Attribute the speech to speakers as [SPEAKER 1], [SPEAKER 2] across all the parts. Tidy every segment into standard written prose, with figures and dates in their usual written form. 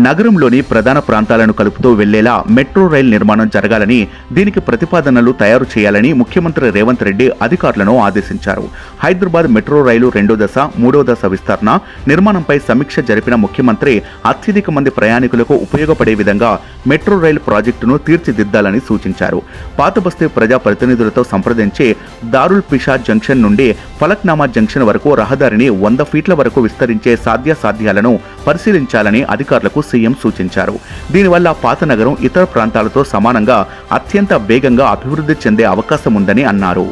[SPEAKER 1] నగరంలోని ప్రధాన ప్రాంతాలను కలుపుతూ వెళ్లేలా మెట్రో రైల్ నిర్మాణం జరగాలని, దీనికి ప్రతిపాదనలు తయారు చేయాలని ముఖ్యమంత్రి రేవంత్ రెడ్డి అధికారులను ఆదేశించారు. హైదరాబాద్ మెట్రో రైలు 2వ దశ, 3వ దశ విస్తరణ నిర్మాణంపై సమీక్ష జరిపిన ముఖ్యమంత్రి అత్యధిక మంది ప్రయాణికులకు ఉపయోగపడే విధంగా మెట్రో రైలు ప్రాజెక్టును తీర్చిదిద్దాలని సూచించారు. పాతబస్తీ ప్రజా ప్రతినిధులతో సంప్రదించి దారుల్ పిషా జంక్షన్ నుండి ఫలక్నామా జంక్షన్ వరకు రహదారిని 100 ఫీట్ల వరకు విస్తరించే సాధ్యాసాధ్యాలను పరిశీలించాలని అధికారులకు సీఎం సూచించారు. దీనివల్ల పాత నగరం ఇతర ప్రాంతాలతో సమానంగా అత్యంత వేగంగా అభివృద్ధి చెందే అవకాశం ఉందని అన్నారు.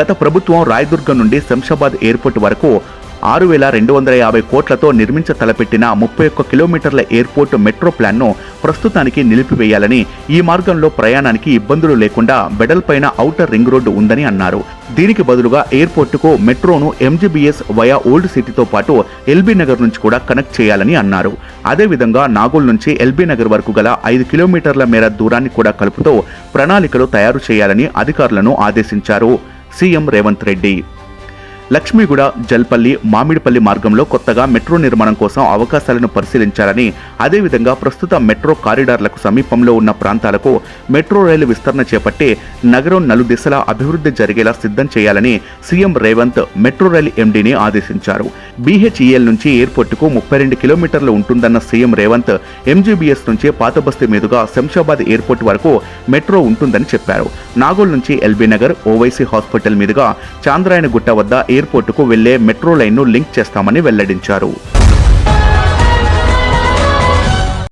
[SPEAKER 1] గత ప్రభుత్వం రాయదుర్గం నుండి శంషాబాద్ ఎయిర్పోర్ట్ వరకు 6,250 కోట్లతో నిర్మించ తలపెట్టిన 31 కిలోమీటర్ల ఎయిర్పోర్ట్ మెట్రో ప్లాన్ను ప్రస్తుతానికి నిలిపివేయాలని, ఈ మార్గంలో ప్రయాణానికి ఇబ్బందులు లేకుండా వెడల్పైన ఔటర్ రింగ్ రోడ్డు ఉందని అన్నారు. దీనికి బదులుగా ఎయిర్పోర్టుకు మెట్రోను ఎంజీబీఎస్ వయా ఓల్డ్ సిటీతో పాటు ఎల్బీ నగర్ నుంచి కూడా కనెక్ట్ చేయాలని అన్నారు. అదేవిధంగా నాగోల్ నుంచి ఎల్బీ నగర్ వరకు గల 5 కిలోమీటర్ల మేర దూరాన్ని కూడా కలుపుతూ ప్రణాళికలు తయారు చేయాలని అధికారులను ఆదేశించారు సీఎం రేవంత్ రెడ్డి. లక్ష్మీగూడ, జల్పల్లి, మామిడిపల్లి మార్గంలో కొత్తగా మెట్రో నిర్మాణం కోసం అవకాశాలను పరిశీలించాలని, అదేవిధంగా ప్రస్తుత మెట్రో కారిడార్లకు సమీపంలో ఉన్న ప్రాంతాలకు మెట్రో రైలు విస్తరణ చేపట్టి నగరం నలుదిశలా అభివృద్ధి జరిగేలా సిద్ధం చేయాలని సీఎం రేవంత్ మెట్రో రైలు ఎండీని ఆదేశించారు. బీహెచ్ఈఎల్ నుంచి ఎయిర్పోర్టుకు 32 కిలోమీటర్లు ఉంటుందన్న సీఎం రేవంత్ ఎంజీబీఎస్ నుంచి పాతబస్తీ మీదుగా శంషాబాద్ ఎయిర్పోర్ట్ వరకు మెట్రో ఉంటుందని చెప్పారు. నాగోల్ నుంచి ఎల్బీ నగర్, ఓవైసీ హాస్పిటల్ మీదుగా చాంద్రాయణగుట్ట వద్ద ఎయిర్పోర్టుకు వెళ్లే మెట్రో లైన్ను లింక్ చేస్తామని వెల్లడించారు.